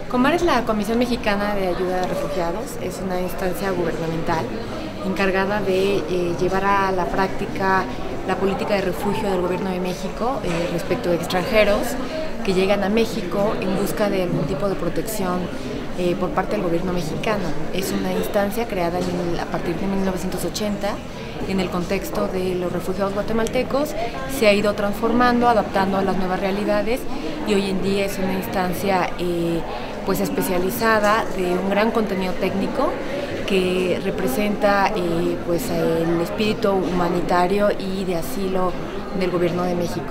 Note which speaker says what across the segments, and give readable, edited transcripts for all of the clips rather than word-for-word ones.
Speaker 1: Comar es la Comisión Mexicana de Ayuda a Refugiados, es una instancia gubernamental encargada de llevar a la práctica la política de refugio del Gobierno de México respecto de extranjeros que llegan a México en busca de algún tipo de protección por parte del Gobierno mexicano. Es una instancia creada a partir de 1980 en el contexto de los refugiados guatemaltecos, se ha ido transformando, adaptando a las nuevas realidades y hoy en día es una instancia pues especializada de un gran contenido técnico que representa pues el espíritu humanitario y de asilo del Gobierno de México.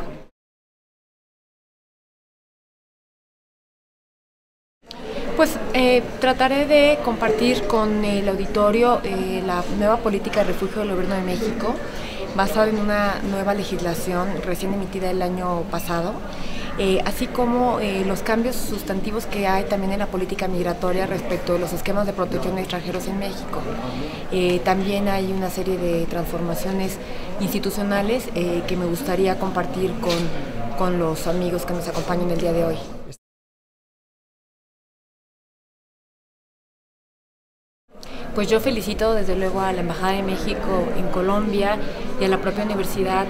Speaker 1: Pues trataré de compartir con el auditorio la nueva política de refugio del Gobierno de México, basada en una nueva legislación recién emitida el año pasado, así como los cambios sustantivos que hay también en la política migratoria respecto de los esquemas de protección de extranjeros en México. También hay una serie de transformaciones institucionales que me gustaría compartir con los amigos que nos acompañan el día de hoy. Pues yo felicito desde luego a la Embajada de México en Colombia y a la propia universidad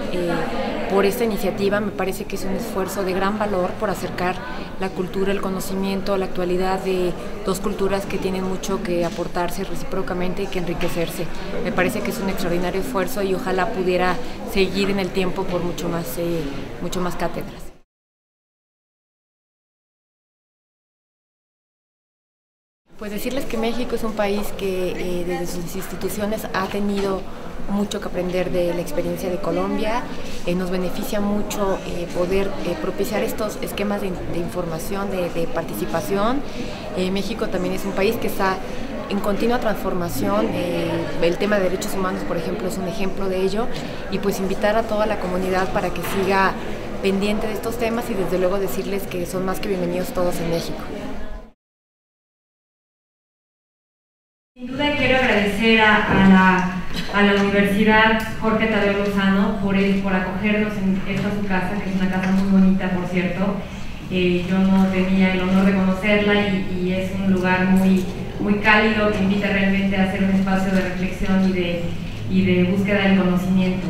Speaker 1: por esta iniciativa. Me parece que es un esfuerzo de gran valor por acercar la cultura, el conocimiento, la actualidad de dos culturas que tienen mucho que aportarse recíprocamente y que enriquecerse. Me parece que es un extraordinario esfuerzo y ojalá pudiera seguir en el tiempo por mucho más cátedras. Pues decirles que México es un país que desde sus instituciones ha tenido mucho que aprender de la experiencia de Colombia. Nos beneficia mucho poder propiciar estos esquemas de información, de participación. México también es un país que está en continua transformación. El tema de derechos humanos, por ejemplo, es un ejemplo de ello. Y pues invitar a toda la comunidad para que siga pendiente de estos temas y desde luego decirles que son más que bienvenidos todos en México.
Speaker 2: Sin duda quiero agradecer a la Universidad Jorge Tadeo Lozano por acogernos en esta su casa, que es una casa muy bonita, por cierto. Yo no tenía el honor de conocerla y es un lugar muy cálido que invita realmente a hacer un espacio de reflexión y de búsqueda del conocimiento.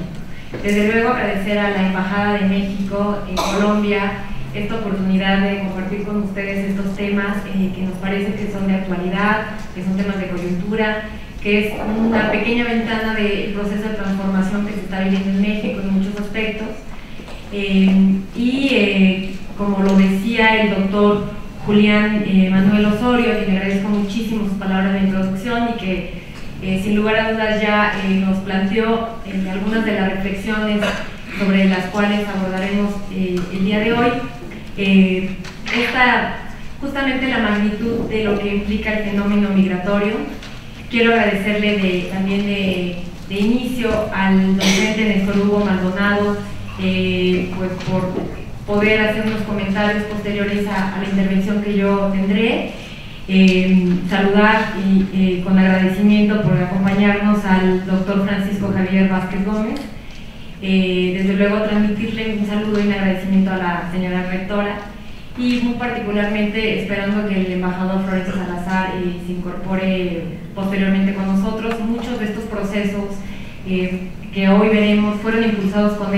Speaker 2: Desde luego agradecer a la Embajada de México en Colombia esta oportunidad de compartir con ustedes estos temas que nos parece que son de actualidad, que son temas de coyuntura, que es una pequeña ventana del proceso de transformación que se está viviendo en México en muchos aspectos. Como lo decía el doctor Julián Manuel Osorio, a quien le agradezco muchísimo sus palabras de introducción y que sin lugar a dudas ya nos planteó algunas de las reflexiones sobre las cuales abordaremos el día de hoy. Justamente la magnitud de lo que implica el fenómeno migratorio. Quiero agradecerle también de inicio al docente Néstor Hugo Maldonado pues por poder hacer unos comentarios posteriores a la intervención que yo tendré. Saludar con agradecimiento por acompañarnos al doctor Francisco Javier Vázquez Gómez. Desde luego transmitirle un saludo y un agradecimiento a la señora rectora y muy particularmente esperando que el embajador Florencio Salazar se incorpore posteriormente con nosotros. Muchos de estos procesos que hoy veremos fueron impulsados por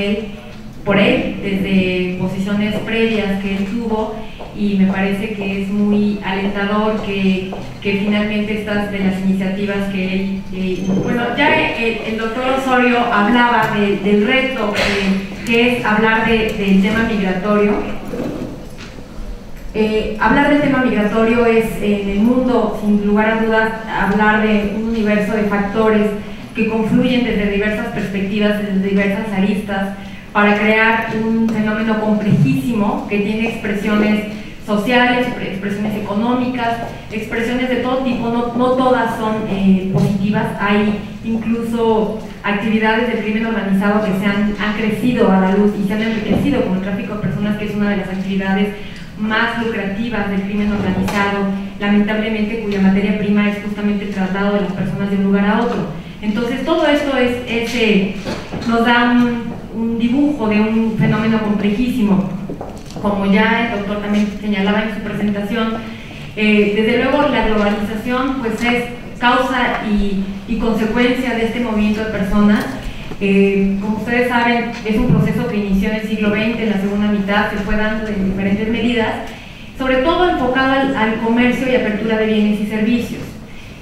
Speaker 2: él desde posiciones previas que él tuvo y me parece que es muy alentador que finalmente estas de las iniciativas que él... bueno, ya el doctor Osorio hablaba del reto que es hablar del tema migratorio. Hablar del tema migratorio es en el mundo, sin lugar a dudas, hablar de un universo de factores que confluyen desde diversas perspectivas, desde diversas aristas, para crear un fenómeno complejísimo que tiene expresiones sociales, expresiones económicas, expresiones de todo tipo, no todas son positivas. Hay incluso actividades del crimen organizado que han crecido a la luz y se han enriquecido, como el tráfico de personas, que es una de las actividades más lucrativas del crimen organizado, lamentablemente cuya materia prima es justamente el traslado de las personas de un lugar a otro. Entonces todo esto nos da un dibujo de un fenómeno complejísimo. Como ya el doctor también señalaba en su presentación, Desde luego la globalización pues es causa y consecuencia de este movimiento de personas. Como ustedes saben, es un proceso que inició en el siglo XX, en la segunda mitad, se fue dando en diferentes medidas, sobre todo enfocado al comercio y apertura de bienes y servicios.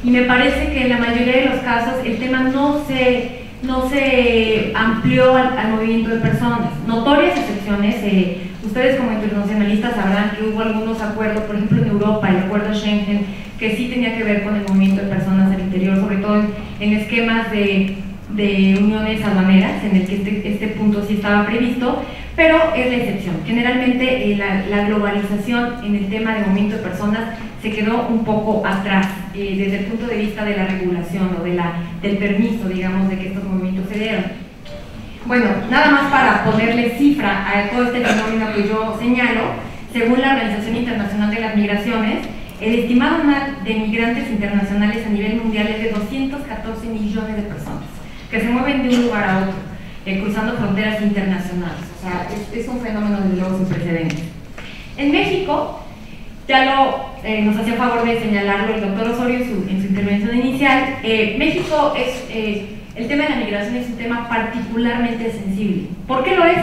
Speaker 2: Y me parece que en la mayoría de los casos el tema no se amplió al movimiento de personas. Notorias excepciones, ustedes como internacionalistas sabrán que hubo algunos acuerdos, por ejemplo en Europa, el acuerdo Schengen, que sí tenía que ver con el movimiento de personas al interior, sobre todo en esquemas de uniones aduaneras, en el que este punto sí estaba previsto, pero es la excepción. Generalmente la globalización en el tema de movimiento de personas se quedó un poco atrás desde el punto de vista de la regulación o del permiso, digamos, de que estos movimientos se dieron. Bueno, nada más para ponerle cifra a todo este fenómeno que yo señalo, según la Organización Internacional de las Migraciones, el estimado anual de migrantes internacionales a nivel mundial es de 214 millones de personas, que se mueven de un lugar a otro, cruzando fronteras internacionales. O sea, es un fenómeno de luego sin precedentes. En México, ya nos hacía favor de señalarlo el doctor Osorio en su intervención inicial, México el tema de la migración es un tema particularmente sensible. ¿Por qué lo es?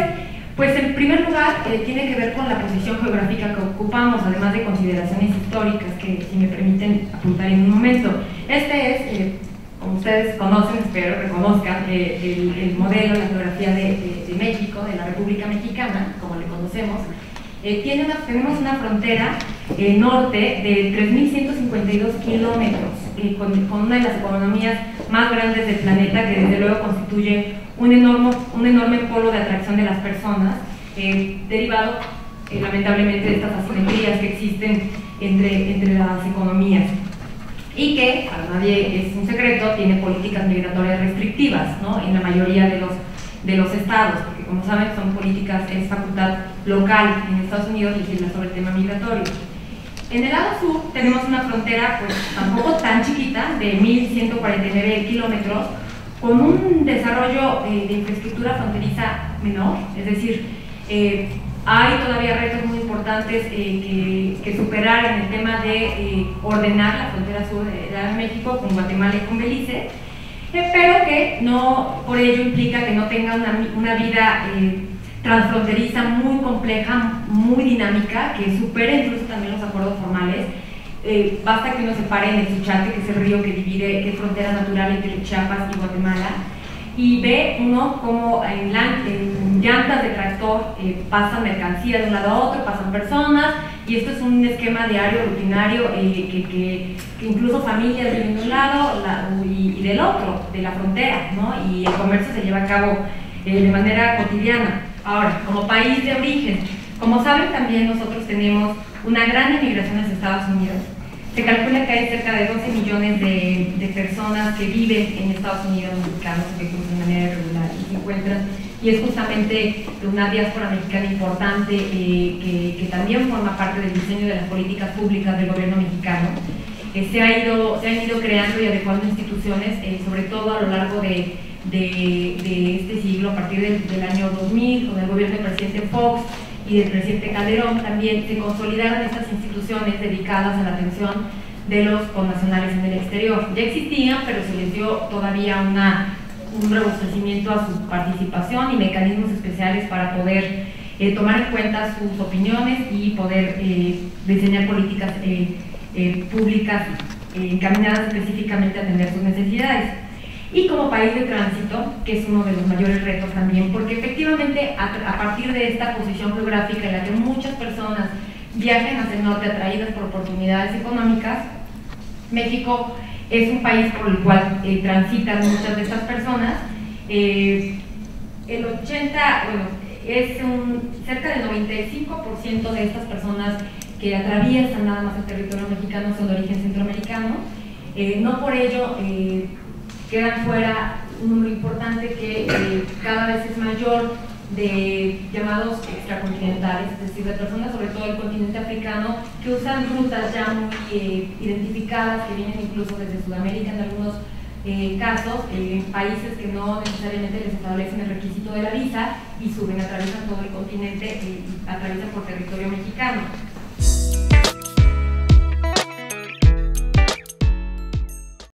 Speaker 2: Pues en primer lugar tiene que ver con la posición geográfica que ocupamos, además de consideraciones históricas que, si me permiten apuntar en un momento. Este es, como ustedes conocen, espero reconozcan, el modelo, la geografía de México, de la República Mexicana, como le conocemos. Tenemos una frontera norte de 3.152 kilómetros, con una de las economías más grandes del planeta, que desde luego constituye un enorme polo de atracción de las personas, derivado lamentablemente de estas asimetrías que existen entre las economías, y que, para nadie es un secreto, tiene políticas migratorias restrictivas, ¿no?, en la mayoría de los estados, porque como saben son políticas, es facultad local en Estados Unidos legislar sobre el tema migratorio. En el lado sur tenemos una frontera pues tampoco tan chiquita, de 1.149 kilómetros, con un desarrollo de infraestructura fronteriza menor, es decir, hay todavía retos muy importantes que superar en el tema de ordenar la frontera sur de México con Guatemala y con Belice, pero que no por ello implica que no tenga una vida transfronteriza muy compleja, muy dinámica, que supere incluso también los acuerdos formales. Basta que uno se pare en el Suchate, que es el río que divide, que es frontera natural entre Chiapas y Guatemala, y ve uno como en llantas de tractor pasan mercancía de un lado a otro, pasan personas, y esto es un esquema diario, rutinario, que incluso familias viven de un lado y del otro, de la frontera, ¿no? Y el comercio se lleva a cabo de manera cotidiana. Ahora, como país de origen, como saben también nosotros tenemos una gran inmigración hacia Estados Unidos. Se calcula que hay cerca de 12 millones de personas que viven en Estados Unidos, mexicanos, que cruzan de manera irregular y se encuentran, y es justamente una diáspora mexicana importante que también forma parte del diseño de las políticas públicas del gobierno mexicano. Se han ido creando y adecuando instituciones, sobre todo a lo largo de este siglo, a partir del año 2000, con el gobierno del presidente Fox y del presidente Calderón. También se consolidaron estas instituciones dedicadas a la atención de los connacionales en el exterior. Ya existían, pero se les dio todavía un robustecimiento a su participación y mecanismos especiales para poder tomar en cuenta sus opiniones y poder diseñar políticas públicas encaminadas específicamente a atender sus necesidades. Y como país de tránsito, que es uno de los mayores retos también, porque efectivamente a partir de esta posición geográfica en la que muchas personas viajan hacia el norte atraídas por oportunidades económicas, México es un país por el cual transitan muchas de estas personas. El 80, bueno, es cerca del 95% de estas personas que atraviesan nada más el territorio mexicano son de origen centroamericano. No por ello quedan fuera un número importante que cada vez es mayor de llamados extracontinentales, es decir, de personas, sobre todo del continente africano, que usan rutas ya muy identificadas, que vienen incluso desde Sudamérica en algunos casos, países que no necesariamente les establecen el requisito de la visa y suben, atraviesan todo el continente y atraviesan por territorio mexicano.